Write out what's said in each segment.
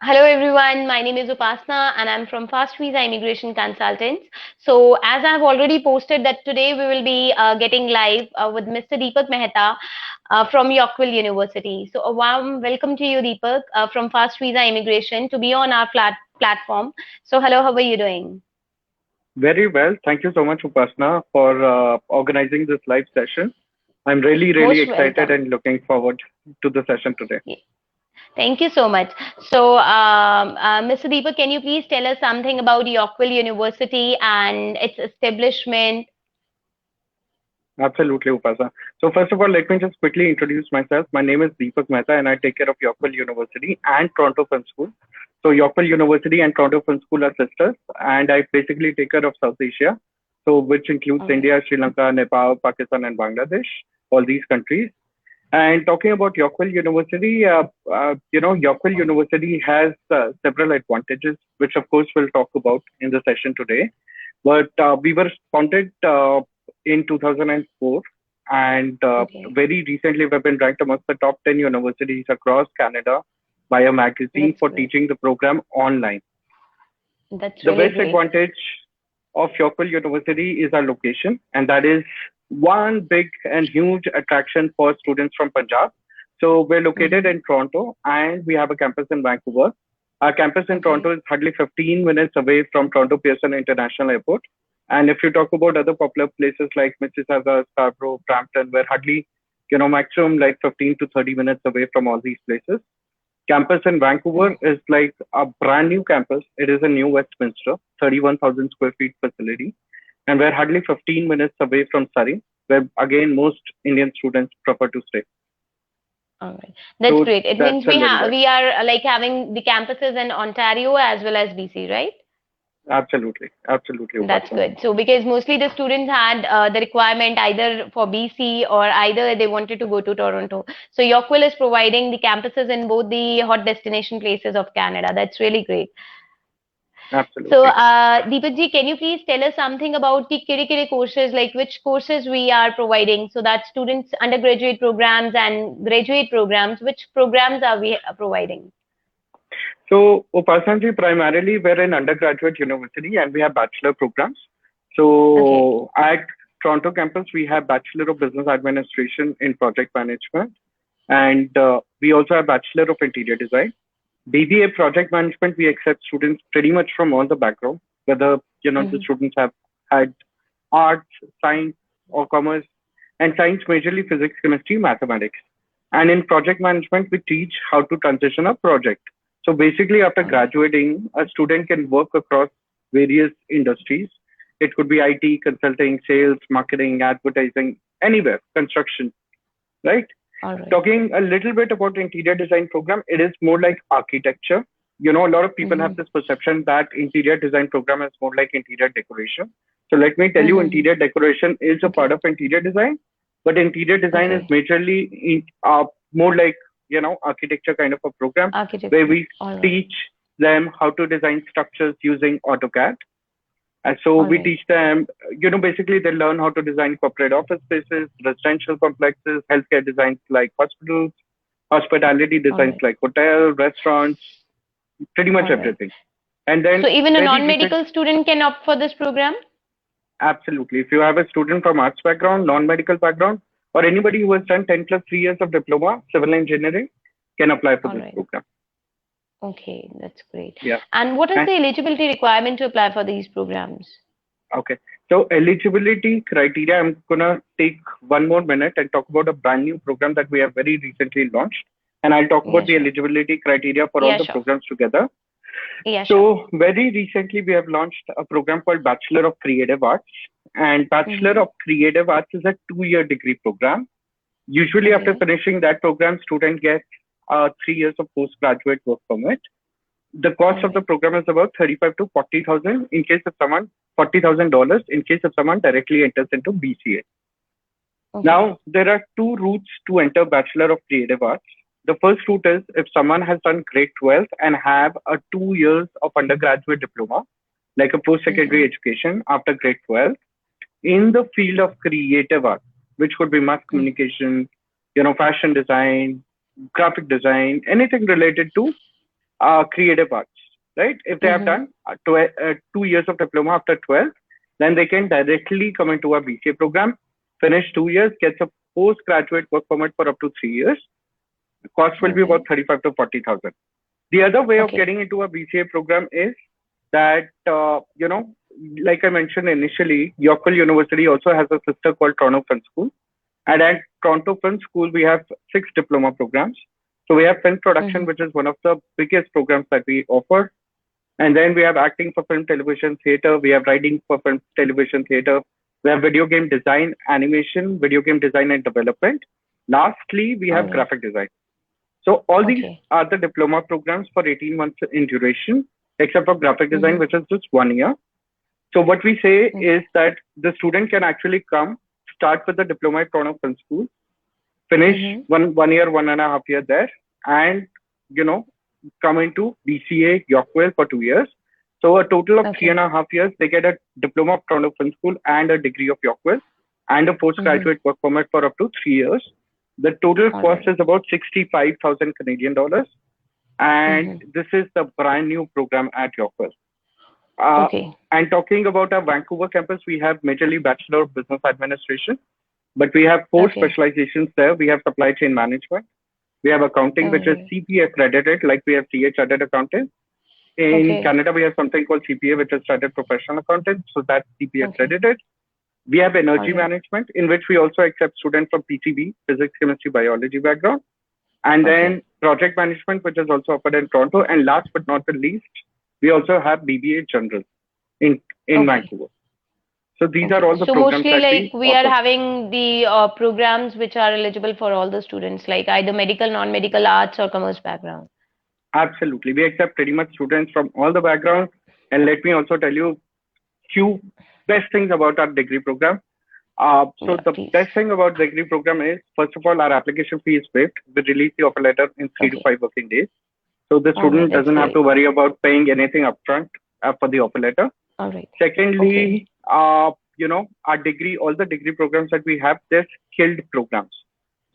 Hello everyone, my name is Upasna and I'm from Fast Visa Immigration Consultants. So as I've already posted that today we will be getting live with Mr. Deepak Mehta from Yorkville University. So a warm welcome to you Deepak from Fast Visa Immigration to be on our platform. So hello, how are you doing? Very well. Thank you so much, Upasna, for organizing this live session. I'm really Most excited welcome. and looking forward to the session today. Yeah. Thank you so much. So Mr. Deepak, can you please tell us something about Yorkville University and its establishment? Absolutely, Upasna. So first of all, let me just quickly introduce myself. My name is Deepak Mehta, and I take care of Yorkville University and Toronto Film School. So Yorkville University and Toronto Film School are sisters, and I basically take care of South Asia, so which includes All right. India, Sri Lanka, Nepal, Pakistan, and Bangladesh, all these countries. And talking about Yorkville University, Yorkville University has several advantages, which of course we'll talk about in the session today. But we were founded in 2004, and Okay. very recently we've been ranked amongst the top 10 universities across Canada by a magazine That's for great. teaching the program online. That's The really best great. advantage of Yorkville University is our location, and that is one big and huge attraction for students from Punjab. So we're located Hmm. in Toronto, and we have a campus in Vancouver. Our campus in Okay. Toronto is hardly 15 minutes away from Toronto Pearson International Airport. And if you talk about other popular places like Mississauga, Scarborough, Brampton, we're hardly, maximum like 15 to 30 minutes away from all these places. Campus in Vancouver is like a brand new campus. It is a new Westminster, 31,000 square feet facility. And we're hardly 15 minutes away from Surrey, where again most Indian students prefer to stay. All right. That's So great. It that's means a little bit. we are like having the campuses in Ontario as well as BC, right? Absolutely. Absolutely, That's Upasana. good. So because mostly the students had the requirement either for BC or either they wanted to go to Toronto. So Yorkville is providing the campuses in both the hot destination places of Canada. That's really great. So, Absolutely. Deepak ji, can you please tell us something about the curricular courses, like which courses we are providing so that students, undergraduate programs and graduate programs, which programs are we providing? So Upasana ji, primarily we're an undergraduate university and we have bachelor programs. Okay. So at Toronto campus, we have Bachelor of Business Administration in Project Management, and we also have Bachelor of Interior Design. BBA Project Management, we accept students pretty much from all the background, whether the Hmm. students have had arts, science, or commerce, and science majorly physics, chemistry, mathematics. And in project management, we teach how to transition a project. So basically, after All right. graduating, a student can work across various industries. It could be IT, consulting, sales, marketing, advertising, anywhere, construction, right? All right. Talking a little bit about interior design program, it is more like architecture. A lot of people have Mm-hmm. this perception that interior design program is more like interior decoration. So let me tell you, Mm-hmm. interior decoration is a part Okay. of interior design, but interior design is Okay. majorly more like architecture kind of a program where Architecture. we All right. teach them how to design structures using AutoCAD. And so All we right. teach them, basically they learn how to design corporate office spaces, residential complexes, healthcare designs like hospitals, hospitality All designs right. like hotel, restaurants, pretty much All right. everything. And So then even a very recent, non-medical student can opt for this program? absolutely. If you have a student from arts background, non-medical background, or anybody who has done 10 plus 3 years of diploma, civil engineering, can apply for All this right. program. Okay, that's great. Yeah. And what is And the eligibility requirement to apply for these programs? okay. So eligibility criteria, I'm gonna take 1 more minute and talk about a brand new program that we have very recently launched. And I'll talk Yeah, about the sure. eligibility criteria for all Yeah, the sure. programs together. Yeah, sure. So very recently we have launched a program called Bachelor of Creative Arts. And Bachelor Mm-hmm. of Creative Arts is a 2 year degree program. Usually after Okay. finishing that program, student gets 3 years of postgraduate work permit. The All cost of the right. program is about 35 to 40,000 in case of someone $40,000 in case of someone directly enters into BCA. Okay. Now there are two routes to enter Bachelor of Creative Arts. The first route is if someone has done grade 12 and have a 2 years of undergraduate diploma, like a post-secondary Mm-hmm. education after grade 12, in the field of creative art, which could be mass communication, fashion design, graphic design, anything related to creative arts, right? If they have done 2 years of diploma after 12, then they can directly come into a BCA program, finish 2 years, gets a postgraduate work permit for up to 3 years. The cost will be about 35 to 40,000. The other way of getting into a BCA program is that, like I mentioned initially, Yorkville University also has a sister called Toronto Film School. And at Toronto Film School, we have 6 diploma programs. So we have film production, which is one of the biggest programs that we offer. And then we have acting for film, television, theater. We have writing for film, television, theater. We have video game design, animation, video game design and development. Lastly, we have graphic design. So all these are the diploma programs for 18 months in duration, except for graphic design, which is just 1 year. So what we say is that the student can actually come, start with the diploma at Toronto Film School, finish 1 year, 1.5 year there, and come into BCA Yorkville for 2 years. So a total of 3.5 years, they get a diploma of Toronto Film School and a degree of Yorkville and a postgraduate work permit for up to 3 years. The total cost is about 65,000 Canadian dollars, and this is the brand new program at Yorkville. And talking about our Vancouver campus, we have majorly Bachelor of Business Administration, but we have 4 specializations there. We have supply chain management. We have accounting, which is CPA accredited, like we have CA Chartered Accountant. In Canada, we have something called CPA, which is Chartered Professional Accountant. So that's CPA accredited. We have energy management, in which we also accept students from PCB, physics, chemistry, biology background. And then project management, which is also offered in Toronto. And last but not the least, we also have BBA General in Vancouver. So these are all the programs mostly that we are having the programs which are eligible for all the students, like either medical, non-medical, arts or commerce background. Absolutely. We accept pretty much students from all the backgrounds. And let me also tell you few best things about our degree program. The best thing about the degree program is, first of all, our application fee is waived. We release the offer letter in 3 to 5 working days. So the student doesn't have to worry about paying anything upfront for the offer letter. Secondly, our degree, all the degree programs that we have, they're skilled programs.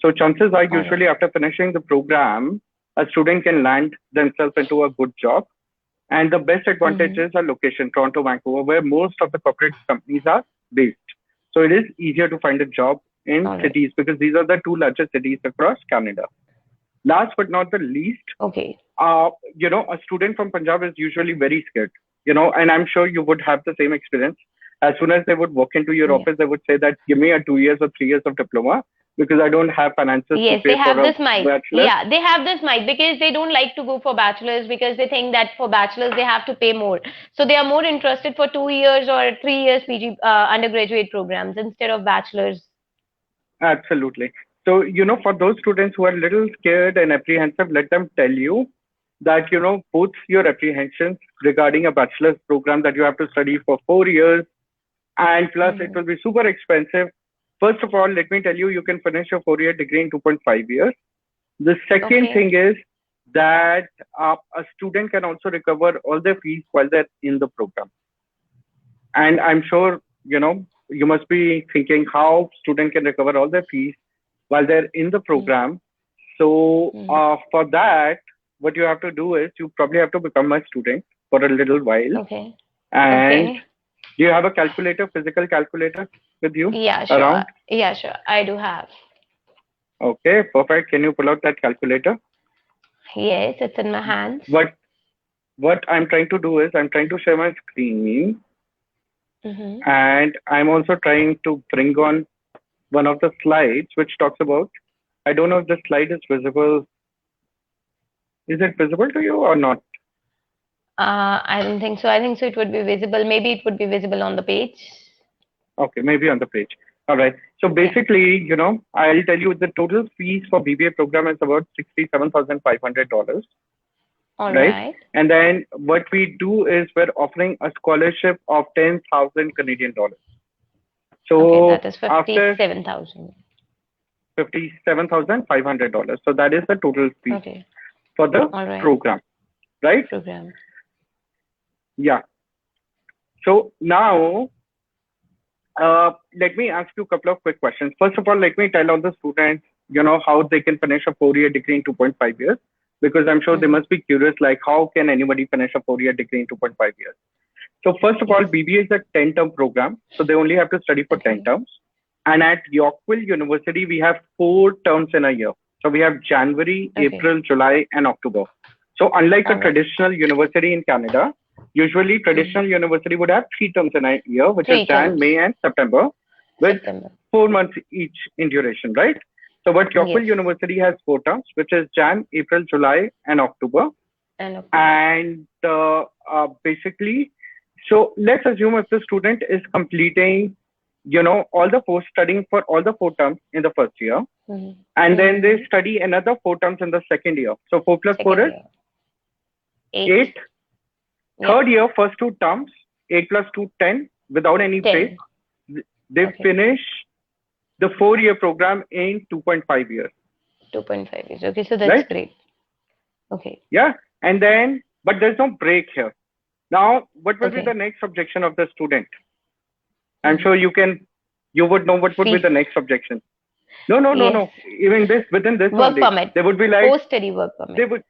So chances are usually after finishing the program, a student can land themselves into a good job. And the best advantage is our location, Toronto, Vancouver, where most of the corporate companies are based. So it is easier to find a job in cities because these are the 2 largest cities across Canada. Last but not the least, a student from Punjab is usually very scared, and I'm sure you would have the same experience. As soon as they would walk into your office, they would say that give me a 2 years or 3 years of diploma because I don't have finances to pay they have for this a mic. bachelor. Yeah, they have this mic because they don't like to go for bachelors because they think that for bachelors they have to pay more. So they are more interested for 2 years or 3 years PG undergraduate programs instead of bachelors. Absolutely. So, for those students who are a little scared and apprehensive, let them tell you that, both your apprehensions regarding a bachelor's program that you have to study for 4 years, and plus it will be super expensive. First of all, let me tell you, you can finish your 4-year degree in 2.5 years. The second thing is that a student can also recover all their fees while they're in the program. And I'm sure, you must be thinking how student can recover all their fees while they're in the program. So for that, what you have to do is you probably have to become a student for a little while. And do you have a calculator, physical calculator with you? Yeah, sure. Around? Yeah, sure. I do have. Okay, perfect. Can you pull out that calculator? Yes, it's in my hands. What I'm trying to do is I'm trying to share my screen. And I'm also trying to bring on one of the slides which talks about, I don't know if the slide is visible. Is it visible to you or not? I don't think so. I think so it would be visible. Maybe it would be visible on the page. Okay, maybe on the page. All right. So basically, I'll tell you the total fees for BBA program is about $67,500. All right. And then what we do is we're offering a scholarship of 10,000 Canadian dollars. So that is 57,000. $57,500. So that is the total fee for the program, right? Yeah. So now, let me ask you a couple of quick questions. First of all, let me tell all the students, how they can finish a 4-year degree in 2.5 years. because I'm sure they Mm-hmm. must be curious, like how can anybody finish a 4-year degree in 2.5 years? So first of all, Yes. BBA is a 10-term program, so they only have to study for 10 Okay. terms. And at Yorkville University, we have 4 terms in a year. So we have January, Okay. April, July, and October. So unlike a All right. traditional university in Canada, usually Mm-hmm. traditional university would have 3 terms in a year, which is 3 terms. Jan, May, and September, with September. 4 months each in duration, right? So but Yorkville Yes. University has 4 terms, which is Jan, April, July, and October. And October. And basically, so let's assume if the student is completing, all the four studying for all the 4 terms in the first year, Mm-hmm. and then they Mm-hmm. study another 4 terms in the second year. So 4 plus 4 Second is year. 8. 8. Yeah. Third year, first 2 terms, 8 plus 2, 10, without any break. 10. They Okay. finish the 4-year program in 2.5 years, 2.5 years. Okay, so that's right? great. Okay. Yeah. And then, but there's no break here. Now, what will be the Okay. next objection of the student? I'm Mm-hmm. sure you would know what would be See. the next objection. No. Yes. Even within this Work only, permit. they would be like, Post-study work they permit. would,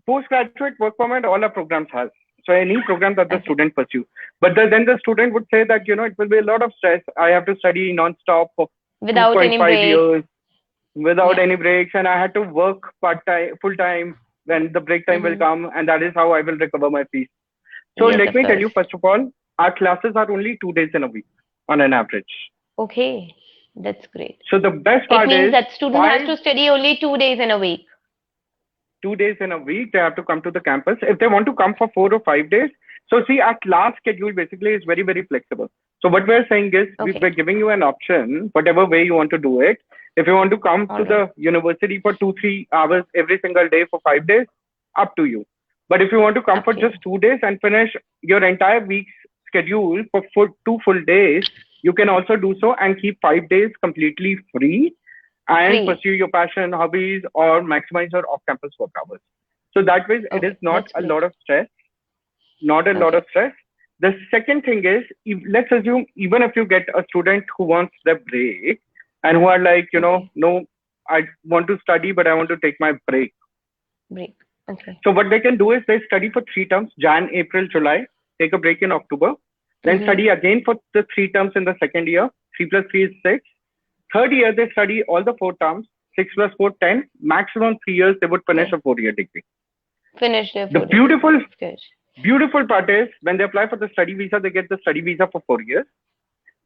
postgraduate work permit, all our programs has. So any program that the Okay. student pursue. But then the student would say that, it will be a lot of stress. I have to study non-stop for Without any 2.5 break. years without Yeah. any breaks. And I had to work part-time, full-time when the break time will Mm-hmm. come. And that is how I will recover my fees. So Yes, let of me tell you, course. first of all, our classes are only 2 days in a week on an average. Okay. That's great. So the best It part means is that student has 5 to study only 2 days in a week. 2 days in a week, they have to come to the campus. If they want to come for 4 or 5 days, so see, our class schedule basically is very, very flexible. So what we're saying is Okay. we're giving you an option, whatever way you want to do it. If you want to come All to right. the university for 2-3 hours every single day for 5 days, up to you. But if you want to come Up for to you. just 2 days and finish your entire week's schedule for 2 full days, you can also do so and keep 5 days completely free and Free. pursue your passion, hobbies, or maximize your off-campus work hours. So that way, it is Okay. not That's a great. lot of stress. Not a lot Okay. of stress. The second thing is, let's assume even if you get a student who wants the break and who are like, Okay. no, I want to study, but I want to take my break. Break. Okay. So what they can do is they study for 3 terms, Jan, April, July, take a break in October, then Mm-hmm. study again for the 3 terms in the second year. 3 plus 3 is 6. Third year, they study all the 4 terms, 6 plus 4, 10. Maximum 3 years, they would finish 10. a 4-year degree. Finish their The 4 year degree. Good. beautiful part is when they apply for the study visa, they get the study visa for 4 years.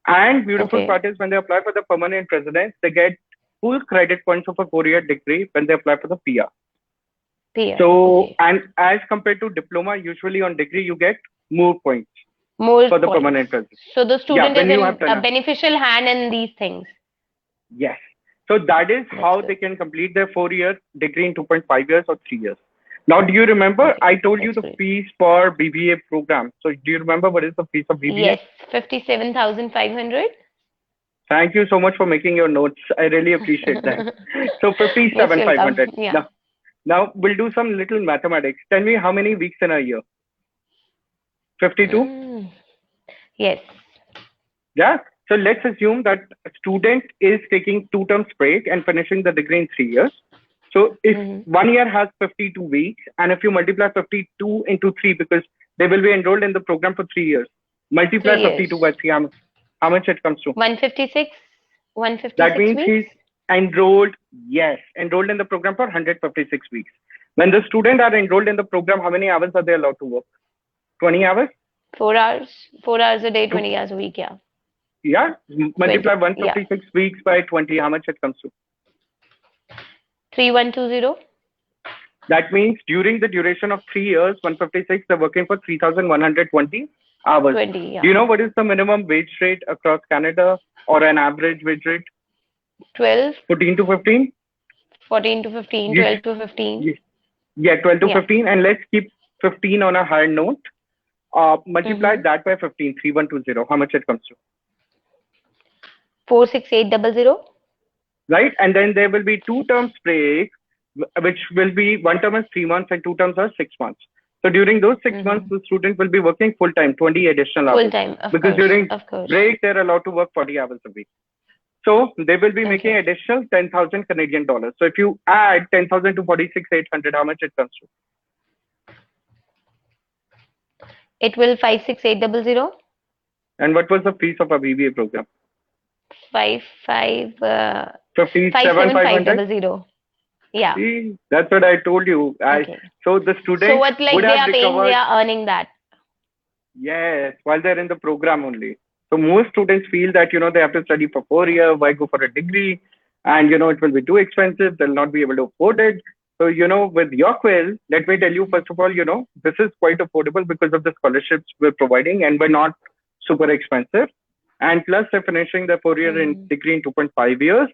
And beautiful Okay. part is when they apply for the permanent residence, they get full credit points of a 4-year degree when they apply for the PR. PR. So, Okay. and as compared to diploma, usually on degree, you get more points More for the points. permanent residence. So the Yeah, student when is you in have a done it. beneficial hand in these things. Yes. So that is That's how good. they can complete their 4-year degree in 2.5 years or 3 years. Now, do you remember Okay. I told you That's the great. fees for BBA program? So do you remember what is the fees of BBA? Yes. 57,500. Thank you so much for making your notes. I really appreciate that. So Most 57,500. welcome. Yeah. Now we'll do some little mathematics. Tell me how many weeks in a year? 52? Mm. Yes. Yeah. So let's assume that a student is taking 2 terms break and finishing the degree in 3 years. So if Mm-hmm. 1 year has 52 weeks, and if you multiply 52 into 3, because they will be enrolled in the program for 3 years, multiply 3 52 by years. 3, how much it comes to? 156. That 156 means weeks. he's enrolled in the program for 156 weeks. When the student are enrolled in the program, how many hours are they allowed to work? 20 hours? 4 hours. 4 hours a day, Two- 20 hours a week. Yeah. Yeah. 20. Multiply Yeah. 156 weeks by 20, how much it comes to? 3120. That means during the duration of 3 years, 156, they're working for 3,120 hours. 20. Yeah. Do you know what is the minimum wage rate across Canada or an average wage rate? 12. 14 to 15? 14 to 15. Yes. 12 to 15. Yes. Yeah, 12 to Yeah. 15. And let's keep 15 on a higher note. Multiply Mm-hmm. that by 15, 3120. How much it comes to? 46800. Right? And then there will be 2 terms break, which will be 1 term is 3 months and 2 terms are 6 months. So during those 6 Mm-hmm. months, the student will be working full time, 20 additional hours. Full time. Of Because course. during Of course. break, they're allowed to work 40 hours a week. So they will be making Okay. additional 10,000 Canadian dollars. So if you add 10,000 to 46,800, how much it comes to? It will 56800 And what was the fees of a BBA program? 55 57,500. 57500. Yeah. See, that's what I told you. Okay. So the So student what would like they have are paying, they recovered, are earning that. yes, while they're in the program only. So most students feel that, they have to study for 4 years, why go for a degree? And, it will be too expensive. They'll not be able to afford it. So, with Yorkville, let me tell you, first of all, this is quite affordable because of the scholarships we're providing and we're not super expensive. And plus, they're finishing the 4 year Mm. degree in 2.5 years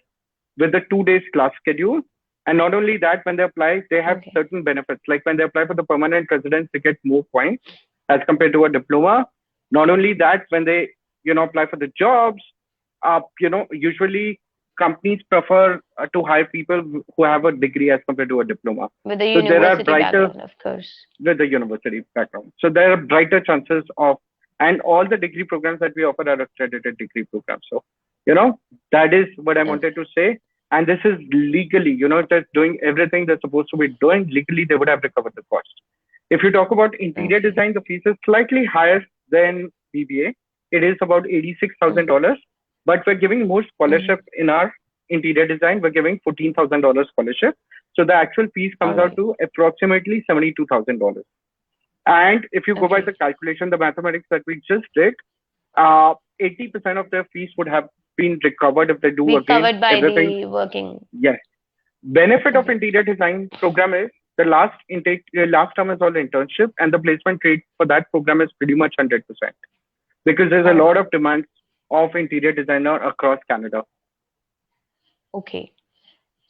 with the 2 days class schedule. And not only that, when they apply, they have Okay. certain benefits. Like when they apply for the permanent residence, they get more points as compared to a diploma. Not only that, when they, apply for the jobs, usually companies prefer to hire people who have a degree as compared to a diploma. With the So there are university brighter background, of course. with the university background. So there are brighter chances of, and all the degree programs that we offer are accredited degree programs. So, that is what I Okay. wanted to say. And this is legally, just doing everything they're supposed to be doing. Legally, they would have recovered the cost. If you talk about interior Okay. design, the fees is slightly higher than BBA. It is about $86,000, but we're giving more Mm-hmm. scholarship in our interior design. We're giving $14,000 scholarship. So the actual fees All comes out right. to approximately $72,000. And if you go by the Okay. calculation, the mathematics that we just did, 80% of their fees would have been recovered if they do Be again covered by everything. the working. Yes. Benefit of Okay. interior design program is the last term is all internship, and the placement rate for that program is pretty much 100% because there's a All lot right. of demands of interior designer across Canada. Okay.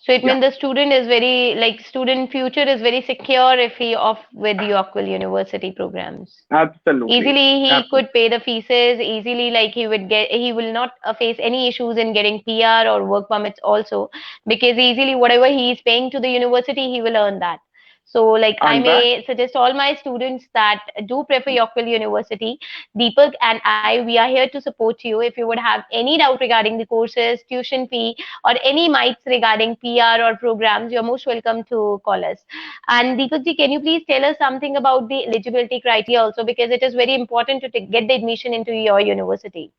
So it Yeah, means the student is very like student future is very secure if he off with Yorkville University programs. absolutely, Easily he absolutely. could pay the fees easily, like he will not face any issues in getting PR or work permits also, because easily whatever he is paying to the university he will earn that. So like I And that may suggest all my students that do prefer Yorkville University. Deepak and I, we are here to support you. If you would have any doubt regarding the courses, tuition fee, or any mites regarding PR or programs, you're most welcome to call us. And Deepak ji, can you please tell us something about the eligibility criteria also, because it is very important to get the admission into your university.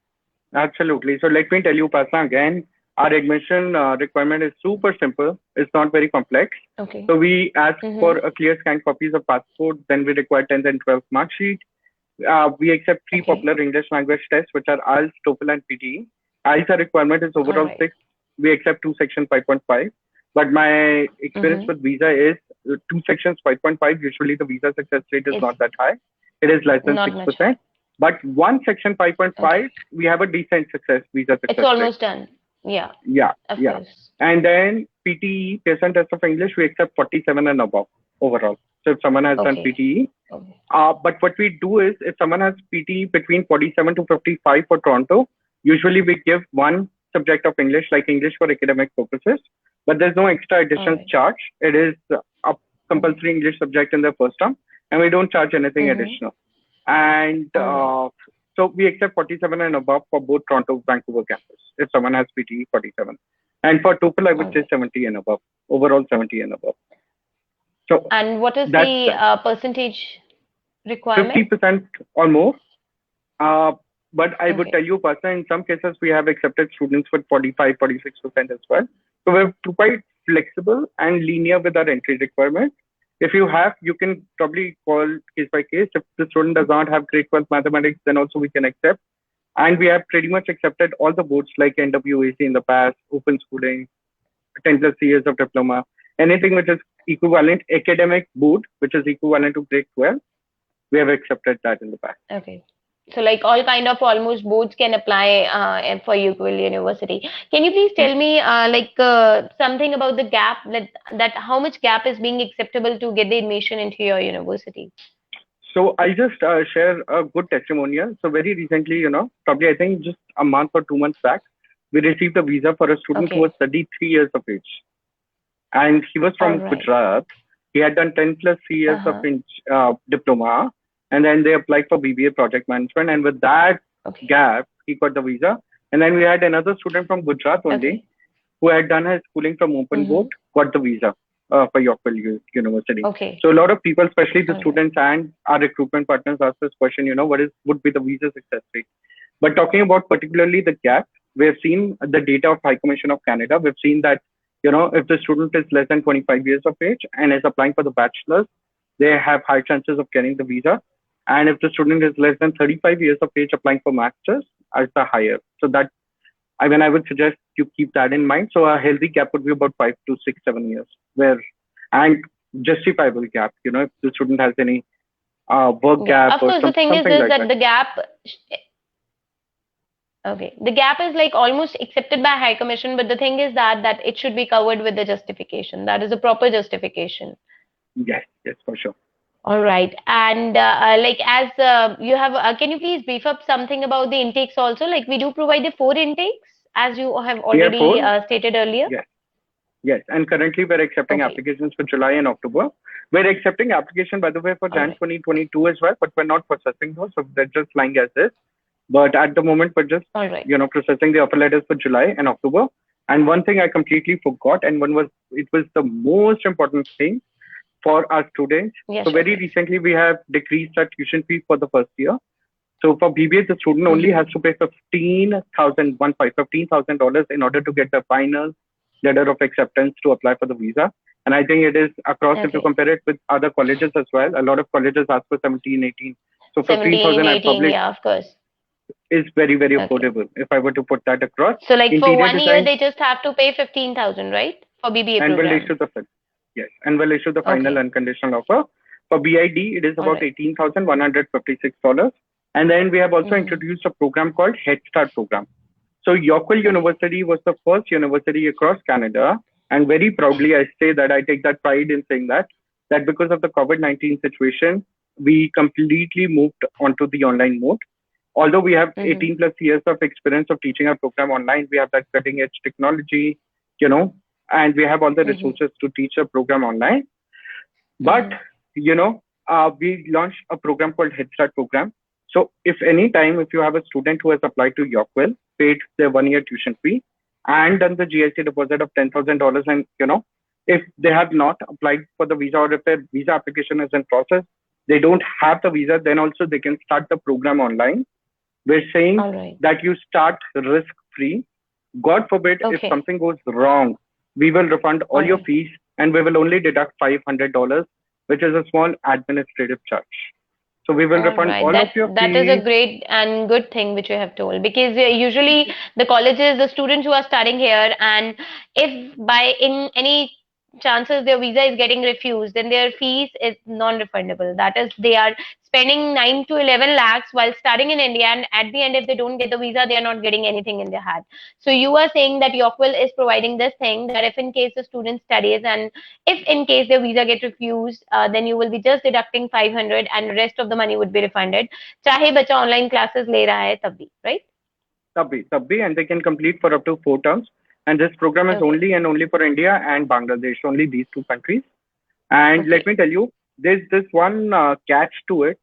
absolutely. So let me tell you, Pasna, again, our admission requirement is super simple. It's not very complex. Okay. So we ask for Mm-hmm. a clear scanned copies of passport. Then we require 10th and 12th mark sheet. We accept three Okay. popular English language tests, which are IELTS, TOEFL, and PTE. IELTS requirement is All overall right. 6. We accept 2 section 5.5. But my experience Mm-hmm. with visa is 2 sections 5.5. Usually the visa success rate is It's not that high. It is less than not much high. 6%. But 1 section 5.5, Okay. we have a decent visa It's success rate. almost done. Yeah, Yeah, of yeah. course. And then PTE, Pearson Test of English, we accept 47 and above overall. So if someone has done Okay. PTE, Okay. but what we do is if someone has PTE between 47 to 55 for Toronto, usually we give one subject of English, like English for academic purposes, but there's no extra All additional right. charge. It is a Okay. compulsory English subject in the first term, and we don't charge anything Mm-hmm. additional. And All right. so we accept 47 and above for both Toronto, Vancouver campus, if someone has PTE 47. And for TOEFL, I would All say right. 70 and above, overall 70 and above. So And what is that's the percentage requirement? 50% or more. Uh, but I would Okay. tell you, Pasha, in some cases, we have accepted students with 45, 46% as well. So we're quite flexible and linear with our entry requirement. If you have, you can probably call case by case. If the student does not have grade 12 mathematics, then also we can accept. And we have pretty much accepted all the boards like NWAC in the past, open schooling, 10 plus years of diploma, anything which is equivalent academic board, which is equivalent to grade 12, we have accepted that in the past. Okay. So like all kind of almost boards can apply for Yorkville University. Can you please tell me something about the gap, that how much gap is being acceptable to get the admission into your university? So I'll just share a good testimonial. So very recently, probably I think just a month or 2 months back, we received a visa for a student who was Okay. 33 years of age. And he was All from right. Gujarat. He had done 10 plus years of Uh-huh. diploma. And then they applied for BBA project management. And with that Okay. gap, he got the visa. And then we had another student from Gujarat only Okay. who had done his schooling from Open Board, Mm-hmm. got the visa for Yorkville University. Okay. So a lot of people, especially the All right. students and our recruitment partners, ask this question, would be the visa success rate? But talking about particularly the gap, we have seen the data of High Commission of Canada. We've seen that, if the student is less than 25 years of age and is applying for the bachelor's, they have high chances of getting the visa. And if the student is less than 35 years of age applying for master's, as the higher. So that, I would suggest you keep that in mind. So a healthy gap would be about 5 to 6, 7 years, and justifiable gap, if the student has any work Yeah. gap Of or course, the thing is something this like that that. the gap. Okay, the gap is like almost accepted by High Commission, but the thing is that it should be covered with the justification. That is a proper justification. Yes, yes, for sure. All right. And like as you have, can you please brief up something about the intakes also? Like we do provide the 4 intakes, as you have We have already 4. stated earlier. Yes, yes. And currently we're accepting Okay. applications for July and October. We're accepting application, by the way, for All Jan right. 2022 as well, but we're not processing those. So they're just lying as is. But at the moment, we're just, All right. processing the offer letters for July and October. And one thing I completely forgot, and it was the most important thing for our students. Yeah, So sure. very recently, we have decreased our tuition fee for the first year. So for BBA, the student only has Mm-hmm. to pay $15,000 in order to get the final letter of acceptance to apply for the visa. And I think it is across, if you Okay. compare it with other colleges as well, a lot of colleges ask for 17, 18. So 17, 15,000 I 18, published yeah, of course. is very, very Okay. affordable if I were to put that across. So like for Interior 1 year, design, they just have to pay 15,000, right? For BBA and will program. issue yes, and will issue the final Okay. unconditional offer. For BID, it is All about right. $18,156. And then we have also Mm-hmm. introduced a program called Head Start program. So Yorkville Okay. University was the first university across Canada, and very proudly I say that I take that pride in saying that because of the COVID-19 situation, we completely moved onto the online mode. Although we have Mm-hmm. 18 plus years of experience of teaching our program online, we have that cutting edge technology, and we have all the Mm-hmm. resources to teach a program online. But, Mm-hmm. we launched a program called Head Start program. So if you have a student who has applied to Yorkville, paid their 1 year tuition fee, and done the GIC deposit of $10,000, and, if they have not applied for the visa, or if their visa application is in process, they don't have the visa, then also they can start the program online. We're saying All right. that you start risk free. God forbid, if Okay. something goes wrong, we will refund all All your right. fees, and we will only deduct $500, which is a small administrative charge. So we will All refund right. all of your That is a fees. great and good thing which you have told, because usually the colleges, the students who are studying here, and if by in any chances their visa is getting refused, then their fees is non-refundable. That is, they are spending 9 to 11 lakhs while studying in India, and at the end, if they don't get the visa, they are not getting anything in their hand. So you are saying that Yorkville is providing this thing that if in case the student studies and if in case their visa get refused, then you will be just deducting 500 and rest of the money would be refunded. चाहे बच्चा online classes ले रहा है तब भी, right? Tabbi, and they can complete for up to 4 terms. And this program is Okay. only and only for India and Bangladesh, only these two countries. And let Okay. me tell you, there's this one catch to it.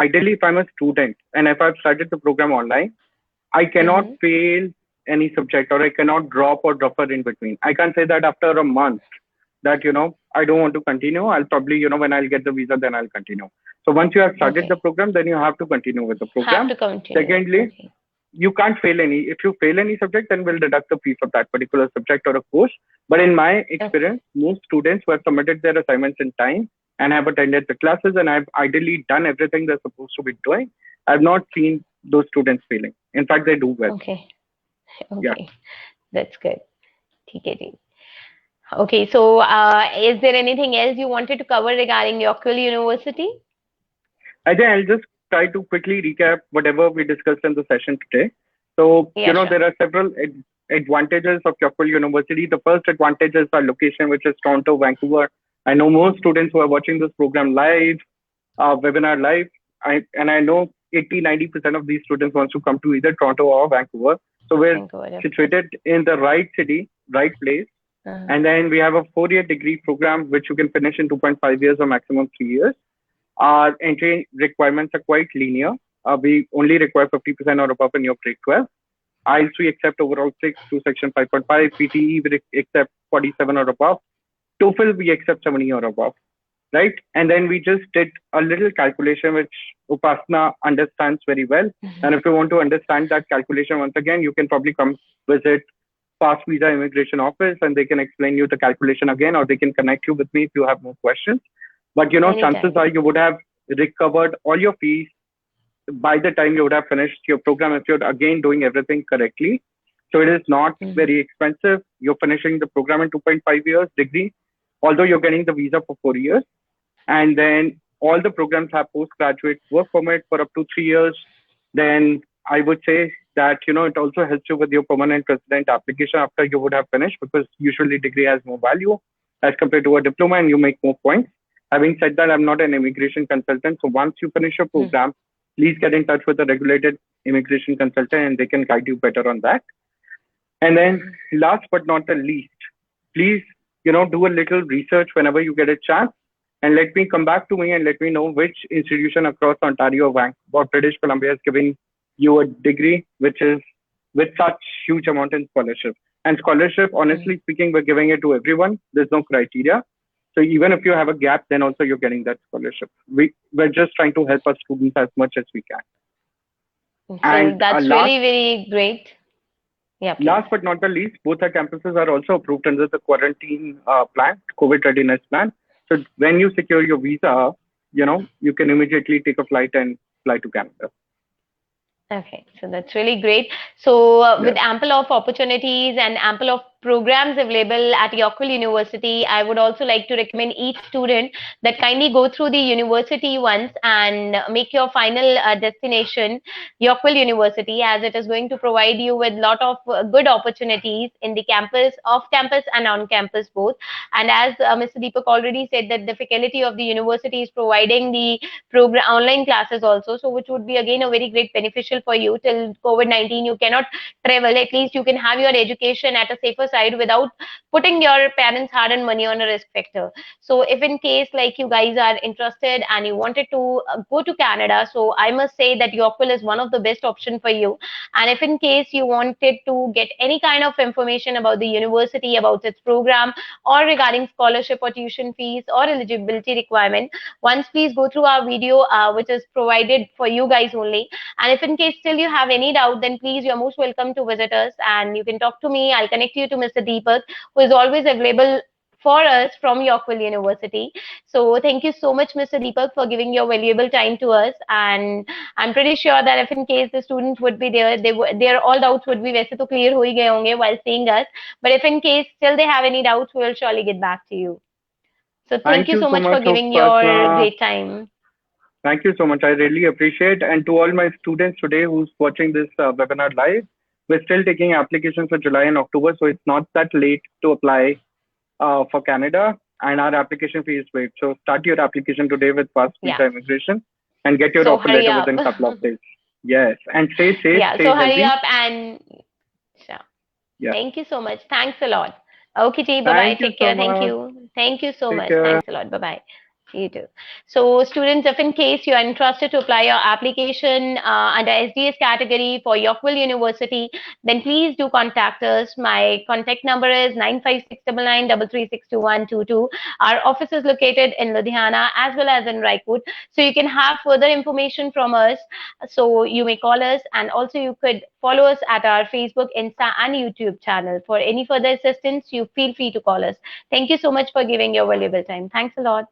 Ideally, if I'm a student and if I've started the program online, I cannot Mm-hmm. fail any subject, or I cannot drop or buffer in between. I can't say that after a month that, I don't want to continue. I'll probably, when I'll get the visa, then I'll continue. So once you have started the Okay. program, then you have to continue with the Have program. to continue. Secondly, Okay. you can't fail any. If you fail any subject, then we'll deduct the fee for that particular subject or a course. But in my Okay. experience, most students who have submitted their assignments in time and have attended the classes and have ideally done everything they're supposed to be doing, I've not seen those students failing. In fact, they do well. Okay. Yeah. Okay. That's good. ठीक है जी. Okay, so is there anything else you wanted to cover regarding Yorkville University? I think I'll just try to quickly recap whatever we discussed in the session today. So, Yeah, sure. there are several advantages of Yorkville University. The first advantage is our location, which is Toronto, Vancouver. I know most students who are watching this program live, webinar live, I know 80-90% of these students wants to come to either Toronto or Vancouver. So we're Vancouver. situated in the right city, right place. Uh-huh. And then we have a 4-year degree program, which you can finish in 2.5 years or maximum 3 years. Our entry requirements are quite linear. We only require 50% or above in your grade 12. IELTS we accept overall 6 to section 5.5. PTE we accept 47 or above. TOEFL we accept 70 or above, right? And then we just did a little calculation which Upasna understands very well. And if you want to understand that calculation once again, you can probably come visit Fast Visa Immigration Office and they can explain you the calculation again, or they can connect you with me if you have more questions. But chances are you would have recovered all your fees by the time you would have finished your program if you're again doing everything correctly. So it is not very expensive. You're finishing the program in 2.5 years degree, although you're getting the visa for 4 years. And then all the programs have postgraduate work permit for up to 3 years. Then I would say that, it also helps you with your permanent resident application after you would have finished, because usually degree has more value as compared to a diploma and you make more points. Having said that, I'm not an immigration consultant. So once you finish your program, please get in touch with a regulated immigration consultant and they can guide you better on that. And then last but not the least, please, do a little research whenever you get a chance and come back to me and let me know which institution across Ontario or British Columbia is giving you a degree, which is with such huge amount in scholarship. And scholarship, honestly speaking, we're giving it to everyone. There's no criteria. So even if you have a gap, then also you're getting that scholarship. We're just trying to help our students as much as we can. So and that's really very great. Yeah. Please. Last but not the least, both our campuses are also approved under the quarantine plan, COVID readiness plan. So when you secure your visa, you can immediately take a flight and fly to Canada. Okay, so that's really great. So with ample of opportunities and ample of programs available at Yorkville University, I would also like to recommend each student that kindly go through the university once and make your final destination Yorkville University, as it is going to provide you with a lot of good opportunities in the campus, off campus and on campus both. And as Mr. Deepak already said, that the faculty of the university is providing the program online classes also, so which would be again a very great beneficial for you. Till COVID-19 you cannot travel, at least you can have your education at a safer side without putting your parents' hard-earned money on a risk factor. So if in case like you guys are interested and you wanted to go to Canada, so I must say that Yorkville is one of the best option for you. And if in case you wanted to get any kind of information about the university, about its program, or regarding scholarship or tuition fees or eligibility requirement, once please go through our video which is provided for you guys only. And if in case still you have any doubt, then please, you're most welcome to visit us and you can talk to me. I'll connect you to Mr. Deepak, who is always available for us from Yorkville University. So thank you so much, Mr. Deepak, for giving your valuable time to us. And I'm pretty sure that if in case the students would be there, their all doubts would be वैसे तो clear हो ही गए होंगे while seeing us. But if in case still they have any doubts, we will surely get back to you. So thank you so much for giving your great time. Thank you so much. I really appreciate. And to all my students today who's watching this webinar live, we're still taking applications for July and October, so it's not that late to apply for Canada, and our application fee is waived. So start your application today with Fast Visa Immigration and get your offer letter within a couple of days. Yes, and stay safe. Yeah, stay so healthy. Hurry up and yeah. Thank you so much. Thanks a lot. Okay, T. Bye-bye. Take care. Thank you. Thank you so much. Thanks a lot. Bye-bye. You too. So students, if in case you are interested to apply your application under SDS category for Yorkville University, then please do contact us. My contact number is 9569936222. Our office is located in Ludhiana as well as in Raipur. So you can have further information from us. So you may call us, and also you could follow us at our Facebook, Insta and YouTube channel. For any further assistance, you feel free to call us. Thank you so much for giving your valuable time. Thanks a lot.